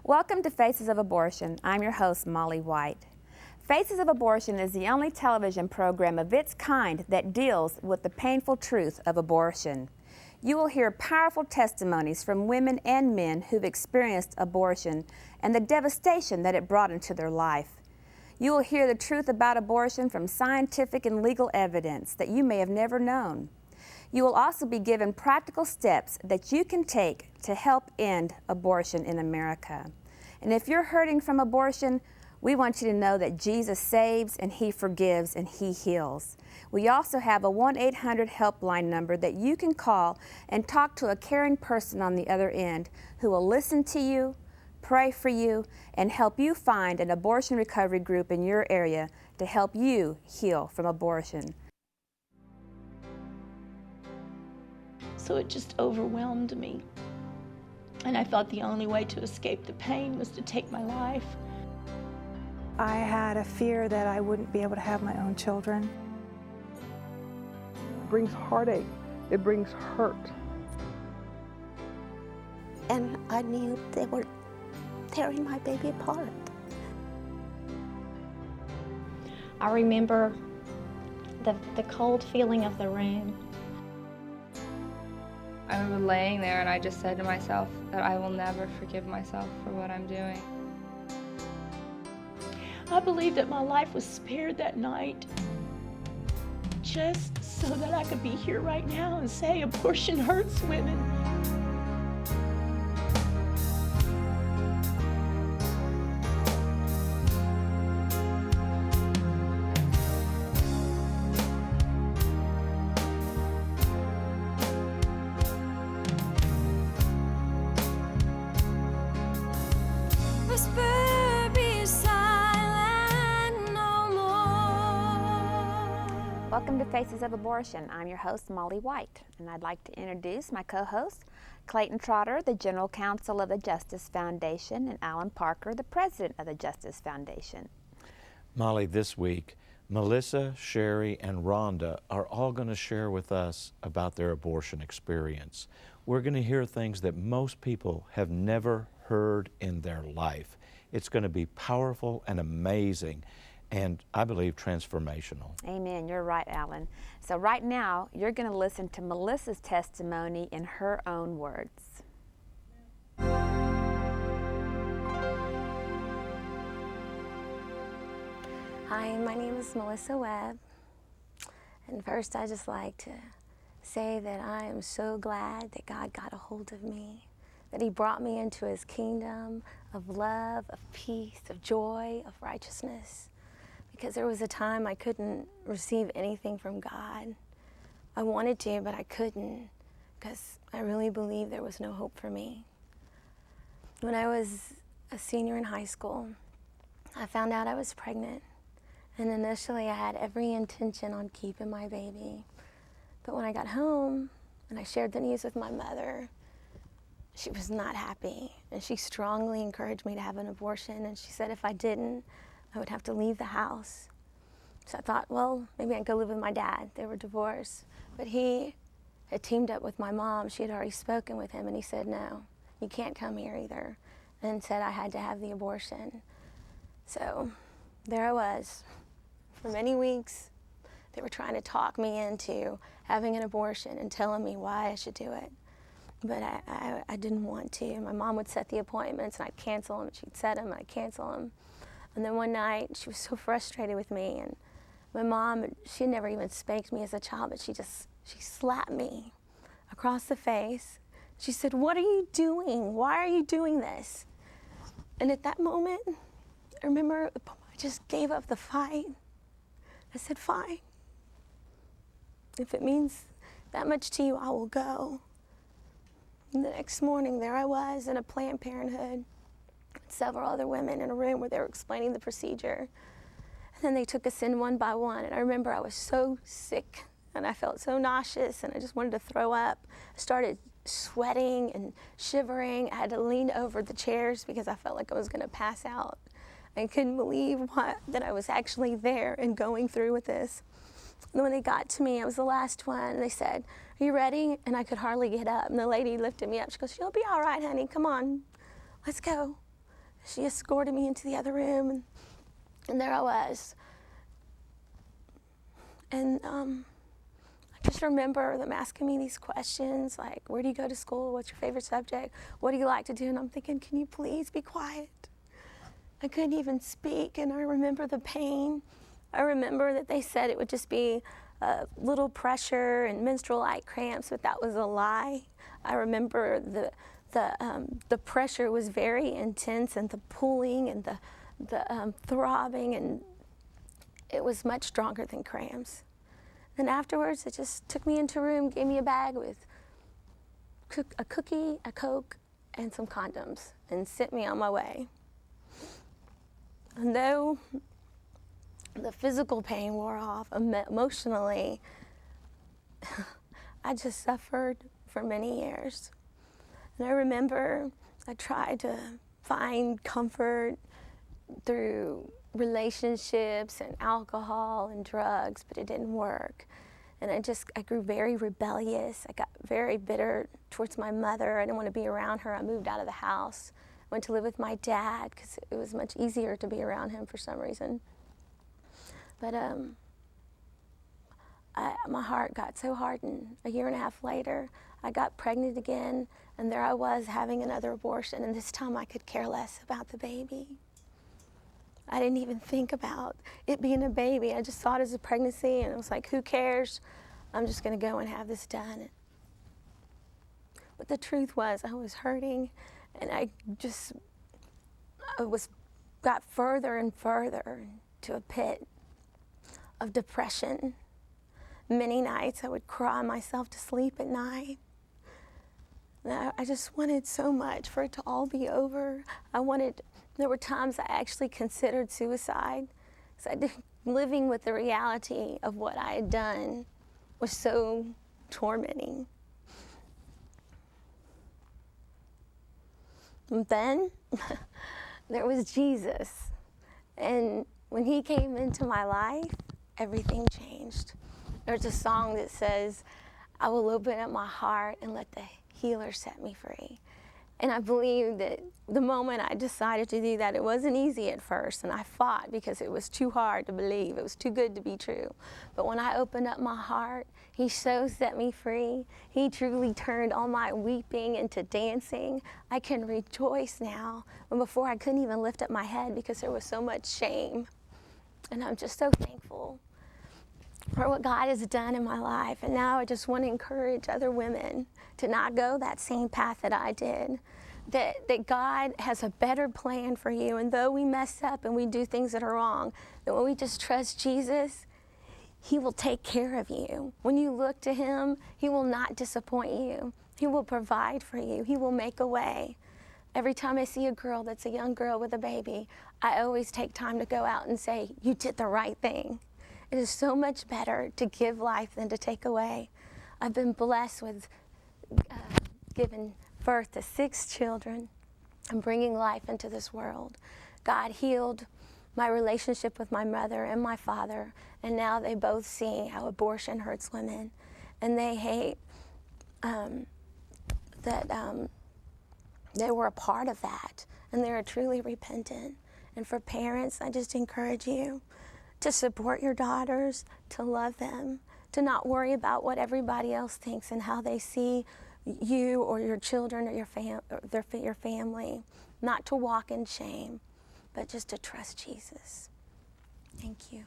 Welcome to Faces of Abortion. I'm your host, Molly White. Faces of Abortion is the only television program of its kind that deals with the painful truth of abortion. You will hear powerful testimonies from women and men who've experienced abortion and the devastation that it brought into their life. You will hear the truth about abortion from scientific and legal evidence that you may have never known. You will also be given practical steps that you can take to help end abortion in America. And if you're hurting from abortion, we want you to know that Jesus saves and He forgives and He heals. We also have a 1-800 helpline number that you can call and talk to a caring person on the other end who will listen to you, pray for you, and help you find an abortion recovery group in your area to help you heal from abortion. So it just overwhelmed me. And I thought the only way to escape the pain was to take my life. I had a fear that I wouldn't be able to have my own children. It brings heartache. It brings hurt. And I knew they were tearing my baby apart. I remember the cold feeling of the room. I remember laying there and I just said to myself that I will never forgive myself for what I'm doing. I believe that my life was spared that night just so that I could be here right now and say abortion hurts women. Welcome to Faces of Abortion. I'm your host, Molly White, and I'd like to introduce my co-host, Clayton Trotter, the General Counsel of the Justice Foundation, and Alan Parker, the President of the Justice Foundation. Molly, this week, Melissa, Sherry, and Rhonda are all going to share with us about their abortion experience. We're going to hear things that most people have never heard in their life. It's going to be powerful and amazing, and I believe transformational. Amen. You're right, Alan. So right now, you're going to listen to Melissa's testimony in her own words. Hi, my name is Melissa Webb. And first, I just like to say that I am so glad that God got a hold of me, that He brought me into His kingdom of love, of peace, of joy, of righteousness. Because there was a time I couldn't receive anything from God. I wanted to, but I couldn't, because I really believed there was no hope for me. When I was a senior in high school, I found out I was pregnant. And initially I had every intention on keeping my baby. But when I got home and I shared the news with my mother, she was not happy. And she strongly encouraged me to have an abortion. And she said if I didn't, I would have to leave the house. So I thought, well, maybe I'd go live with my dad. They were divorced. But he had teamed up with my mom. She had already spoken with him, and he said, no, you can't come here either, and said I had to have the abortion. So there I was. For many weeks, they were trying to talk me into having an abortion and telling me why I should do it. But I didn't want to. My mom would set the appointments, and I'd cancel them. She'd set them, and I'd cancel them. And then one night, she was so frustrated with me, and my mom, she had never even spanked me as a child, but she slapped me across the face. She said, what are you doing? Why are you doing this? And at that moment, I remember I just gave up the fight. I said, fine. If it means that much to you, I will go. And the next morning, there I was in a Planned Parenthood, several other women in a room where they were explaining the procedure. And then they took us in one by one, and I remember I was so sick, and I felt so nauseous, and I just wanted to throw up. I started sweating and shivering. I had to lean over the chairs because I felt like I was going to pass out. I couldn't believe that I was actually there and going through with this. And when they got to me, I was the last one, and they said, are you ready? And I could hardly get up. And the lady lifted me up. She goes, you'll be all right, honey. Come on, let's go. She escorted me into the other room, and there I was. And I just remember them asking me these questions, like, where do you go to school? What's your favorite subject? What do you like to do? And I'm thinking, can you please be quiet? I couldn't even speak, and I remember the pain. I remember that they said it would just be a little pressure and menstrual-like cramps, but that was a lie. I remember the pressure was very intense, and the pulling and the throbbing, and it was much stronger than cramps. And afterwards, it just took me into a room, gave me a bag with a cookie, a Coke, and some condoms, and sent me on my way. And though the physical pain wore off, emotionally, I just suffered for many years. And I remember I tried to find comfort through relationships and alcohol and drugs, but it didn't work. And I grew very rebellious. I got very bitter towards my mother. I didn't want to be around her. I moved out of the house, went to live with my dad because it was much easier to be around him for some reason. But my heart got so hardened. A year and a half later, I got pregnant again, and there I was having another abortion, and this time I could care less about the baby. I didn't even think about it being a baby. I just saw it as a pregnancy, and it was like, who cares? I'm just gonna go and have this done. But the truth was, I was hurting, and I got further and further to a pit of depression. Many nights I would cry myself to sleep at night. And I just wanted so much for it to all be over. There were times I actually considered suicide, because living with the reality of what I had done was so tormenting. And then there was Jesus. And when he came into my life, everything changed. There's a song that says, I will open up my heart and let the healer set me free. And I believe that the moment I decided to do that, it wasn't easy at first, and I fought because it was too hard to believe. It was too good to be true. But when I opened up my heart, he so set me free. He truly turned all my weeping into dancing. I can rejoice now, when before I couldn't even lift up my head because there was so much shame. And I'm just so thankful for what God has done in my life. And now I just want to encourage other women to not go that same path that I did. That God has a better plan for you. And though we mess up and we do things that are wrong, that when we just trust Jesus, he will take care of you. When you look to him, he will not disappoint you. He will provide for you. He will make a way. Every time I see a girl that's a young girl with a baby, I always take time to go out and say, you did the right thing. It is so much better to give life than to take away. I've been blessed with giving birth to 6 children and bringing life into this world. God healed my relationship with my mother and my father, and now they both see how abortion hurts women, and they hate that they were a part of that, and they're truly repentant. And for parents, I just encourage you to support your daughters, to love them, to not worry about what everybody else thinks and how they see you or your children or your family, not to walk in shame, but just to trust Jesus. Thank you.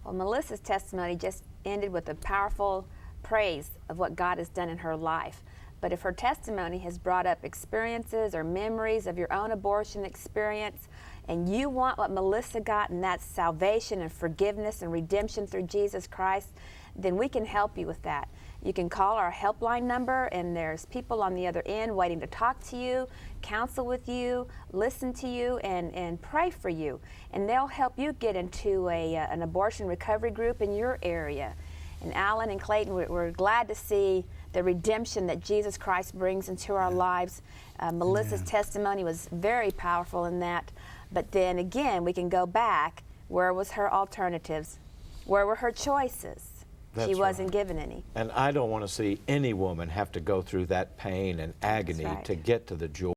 Well, Melissa's testimony just ended with a powerful praise of what God has done in her life. But if her testimony has brought up experiences or memories of your own abortion experience, and you want what Melissa got, and that's salvation and forgiveness and redemption through Jesus Christ, then we can help you with that. You can call our helpline number, and there's people on the other end waiting to talk to you, counsel with you, listen to you, and pray for you. And they'll help you get into an abortion recovery group in your area. And Alan and Clayton, we're glad to see the redemption that Jesus Christ brings into our lives. Melissa's testimony was very powerful in that. But then again, we can go back. Where was her alternatives? Where were her choices? That's she wasn't right. given any. And I don't want to see any woman have to go through that pain and agony right. to get to the joy.